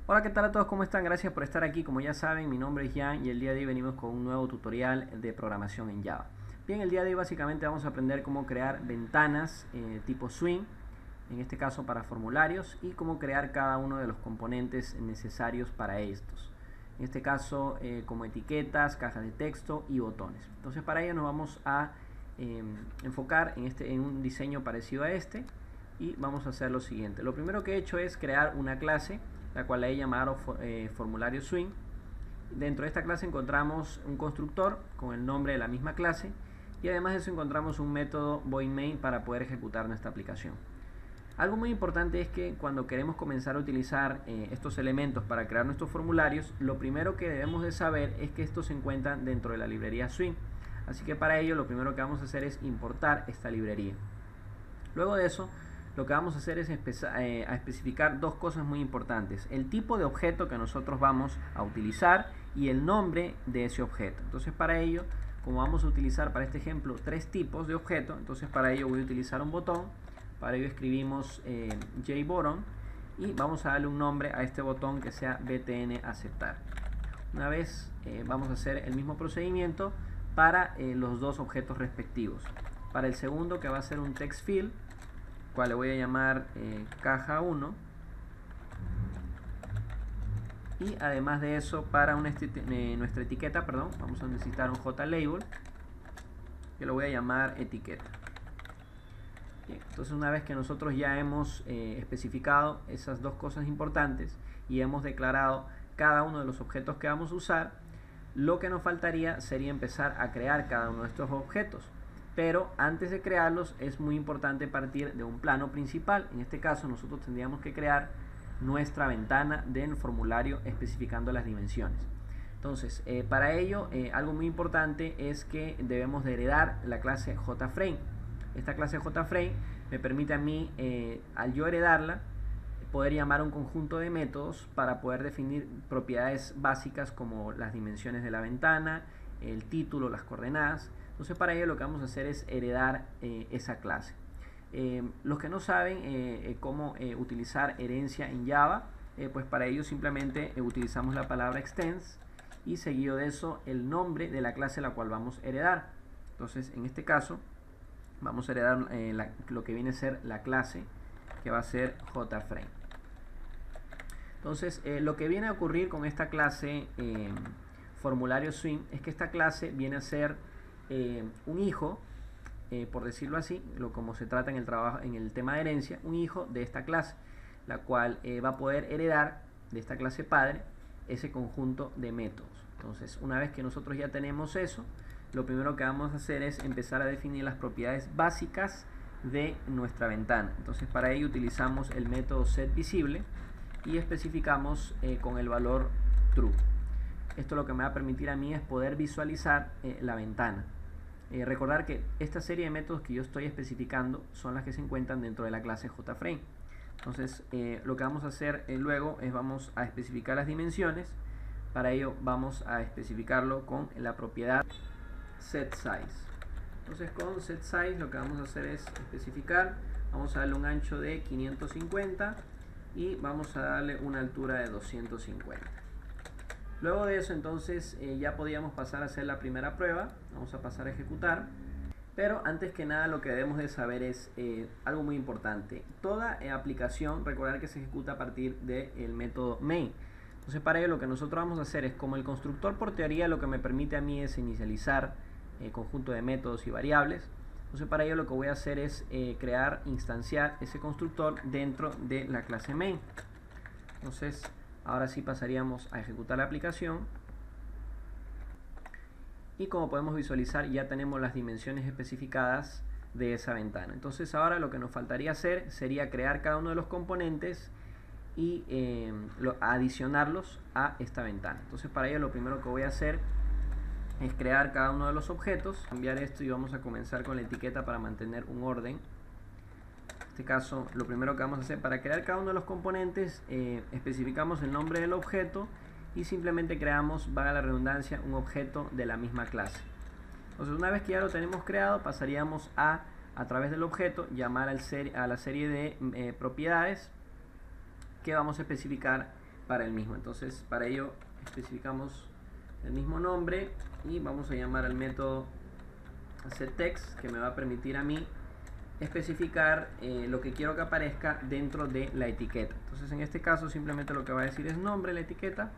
Hola, ¿qué tal a todos? ¿Cómo están? Gracias por estar aquí. Como ya saben, mi nombre es Jan y el día de hoy venimos con un nuevo tutorial de programación en Java. Bien, el día de hoy básicamente vamos a aprender cómo crear ventanas tipo swing, en este caso para formularios, y cómo crear cada uno de los componentes necesarios para estos. En este caso como etiquetas, cajas de texto y botones. Entonces para ello nos vamos a enfocar en un diseño parecido a este y vamos a hacer lo siguiente. Lo primero que he hecho es crear una clase, la cual he llamado formulario swing. Dentro de esta clase encontramos un constructor con el nombre de la misma clase y además de eso encontramos un método void main para poder ejecutar nuestra aplicación. Algo muy importante es que cuando queremos comenzar a utilizar estos elementos para crear nuestros formularios, lo primero que debemos de saber es que estos se encuentran dentro de la librería swing. Así que para ello lo primero que vamos a hacer es importar esta librería. Luego de eso, lo que vamos a hacer es especificar dos cosas muy importantes: el tipo de objeto que nosotros vamos a utilizar y el nombre de ese objeto. Entonces para ello, como vamos a utilizar para este ejemplo tres tipos de objeto, entonces para ello voy a utilizar un botón. Para ello escribimos JButton y vamos a darle un nombre a este botón que sea btn aceptar. Una vez vamos a hacer el mismo procedimiento para los dos objetos respectivos. Para el segundo, que va a ser un text field, cual le voy a llamar caja 1, y además de eso, para nuestra etiqueta, vamos a necesitar un JLabel que lo voy a llamar etiqueta. Bien, entonces una vez que nosotros ya hemos especificado esas dos cosas importantes y hemos declarado cada uno de los objetos que vamos a usar, lo que nos faltaría sería empezar a crear cada uno de estos objetos. Pero antes de crearlos es muy importante partir de un plano principal. En este caso nosotros tendríamos que crear nuestra ventana del formulario especificando las dimensiones. Entonces para ello algo muy importante es que debemos de heredar la clase JFrame. Esta clase JFrame me permite a mí, al yo heredarla, poder llamar un conjunto de métodos para poder definir propiedades básicas como las dimensiones de la ventana, el título, las coordenadas. Entonces para ello lo que vamos a hacer es heredar esa clase. Los que no saben cómo utilizar herencia en Java, pues para ello simplemente utilizamos la palabra extends y seguido de eso el nombre de la clase la cual vamos a heredar. Entonces en este caso vamos a heredar lo que viene a ser la clase, que va a ser JFrame. Entonces lo que viene a ocurrir con esta clase formulario swing es que esta clase viene a ser un hijo, por decirlo así, como se trata en el tema de herencia, un hijo de esta clase, la cual va a poder heredar de esta clase padre ese conjunto de métodos. Entonces una vez que nosotros ya tenemos eso, lo primero que vamos a hacer es empezar a definir las propiedades básicas de nuestra ventana. Entonces para ello utilizamos el método setVisible y especificamos con el valor true. Esto lo que me va a permitir a mí es poder visualizar la ventana. Recordar que esta serie de métodos que yo estoy especificando son las que se encuentran dentro de la clase JFrame. Entonces lo que vamos a hacer luego es vamos a especificar las dimensiones. Para ello vamos a especificarlo con la propiedad setSize. Entonces con setSize lo que vamos a hacer es especificar, vamos a darle un ancho de 550 y vamos a darle una altura de 250. Luego de eso entonces ya podíamos pasar a hacer la primera prueba. Vamos a pasar a ejecutar. Pero antes que nada lo que debemos de saber es algo muy importante. Toda aplicación, recordar que se ejecuta a partir del método main. Entonces para ello lo que nosotros vamos a hacer es, como el constructor por teoría lo que me permite a mí es inicializar el conjunto de métodos y variables. Entonces para ello lo que voy a hacer es instanciar ese constructor dentro de la clase main. Entonces ahora sí pasaríamos a ejecutar la aplicación. Y como podemos visualizar ya tenemos las dimensiones especificadas de esa ventana. Entonces ahora lo que nos faltaría hacer sería crear cada uno de los componentes y adicionarlos a esta ventana. Entonces para ello lo primero que voy a hacer es crear cada uno de los objetos, cambiar esto y vamos a comenzar con la etiqueta para mantener un orden. En este caso lo primero que vamos a hacer para crear cada uno de los componentes, especificamos el nombre del objeto y simplemente creamos, valga la redundancia, un objeto de la misma clase. Entonces una vez que ya lo tenemos creado, pasaríamos a través del objeto llamar a la serie de propiedades que vamos a especificar para el mismo. Entonces para ello especificamos el mismo nombre y vamos a llamar al método setText, que me va a permitir a mí especificar lo que quiero que aparezca dentro de la etiqueta. Entonces en este caso simplemente lo que va a decir es nombre la etiqueta,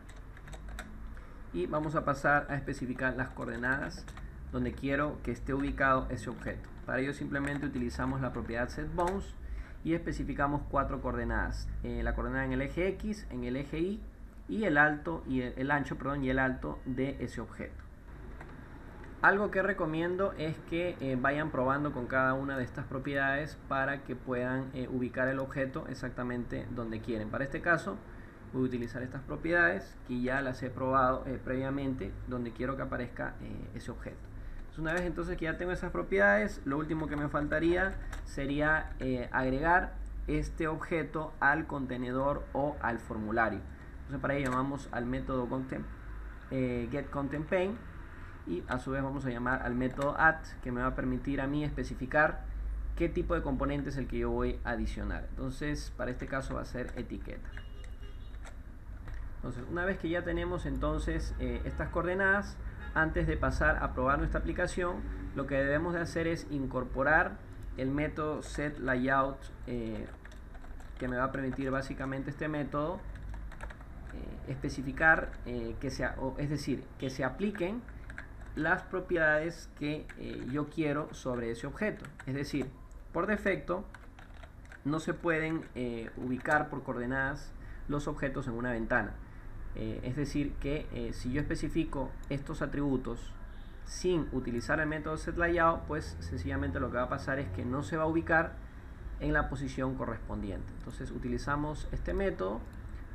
y vamos a pasar a especificar las coordenadas donde quiero que esté ubicado ese objeto. Para ello simplemente utilizamos la propiedad setBounds y especificamos 4 coordenadas: la coordenada en el eje X, en el eje Y, y el alto y el ancho, perdón, y el alto de ese objeto. Algo que recomiendo es que vayan probando con cada una de estas propiedades para que puedan ubicar el objeto exactamente donde quieren. Para este caso voy a utilizar estas propiedades que ya las he probado previamente donde quiero que aparezca ese objeto. Entonces, una vez entonces que ya tengo esas propiedades, lo último que me faltaría sería agregar este objeto al contenedor o al formulario. Entonces para ello llamamos al método getContentPane, y a su vez vamos a llamar al método add, que me va a permitir a mí especificar qué tipo de componente es el que yo voy a adicionar. Entonces para este caso va a ser etiqueta. Entonces una vez que ya tenemos entonces estas coordenadas, antes de pasar a probar nuestra aplicación, lo que debemos de hacer es incorporar el método setLayout, que me va a permitir básicamente este método especificar que se apliquen las propiedades que yo quiero sobre ese objeto. Es decir, por defecto no se pueden ubicar por coordenadas los objetos en una ventana. Es decir, que si yo especifico estos atributos sin utilizar el método setLayout, pues sencillamente lo que va a pasar es que no se va a ubicar en la posición correspondiente. Entonces utilizamos este método,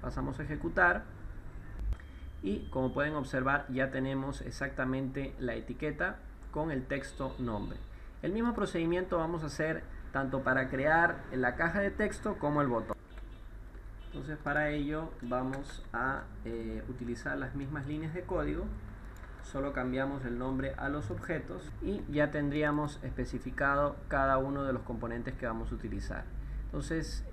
pasamos a ejecutar, y como pueden observar ya tenemos exactamente la etiqueta con el texto nombre. El mismo procedimiento vamos a hacer tanto para crear la caja de texto como el botón. Entonces para ello vamos a utilizar las mismas líneas de código, solo cambiamos el nombre a los objetos y ya tendríamos especificado cada uno de los componentes que vamos a utilizar. Entonces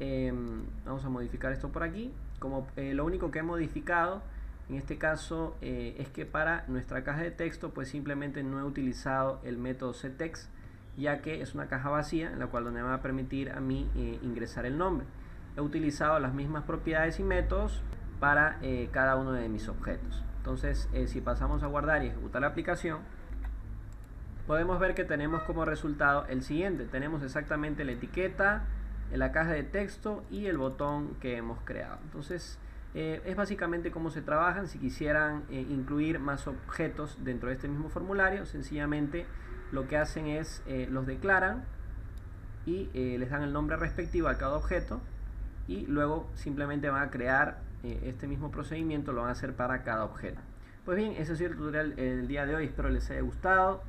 vamos a modificar esto por aquí. Como lo único que he modificado en este caso es que para nuestra caja de texto pues simplemente no he utilizado el método setText, ya que es una caja vacía en la cual me va a permitir a mí ingresar el nombre. He utilizado las mismas propiedades y métodos para cada uno de mis objetos. Entonces si pasamos a guardar y ejecutar la aplicación, podemos ver que tenemos como resultado el siguiente. Tenemos exactamente la etiqueta, la caja de texto y el botón que hemos creado. Entonces es básicamente cómo se trabajan. Si quisieran incluir más objetos dentro de este mismo formulario, sencillamente lo que hacen es los declaran y les dan el nombre respectivo a cada objeto, y luego simplemente van a crear este mismo procedimiento, lo van a hacer para cada objeto. Pues bien, ese ha sido el tutorial del día de hoy, espero les haya gustado.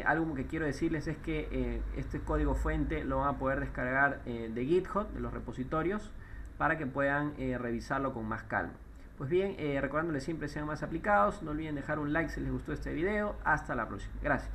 Algo que quiero decirles es que este código fuente lo van a poder descargar de GitHub, de los repositorios, para que puedan revisarlo con más calma. Pues bien, recordándoles siempre sean más aplicados, no olviden dejar un like si les gustó este video. Hasta la próxima. Gracias.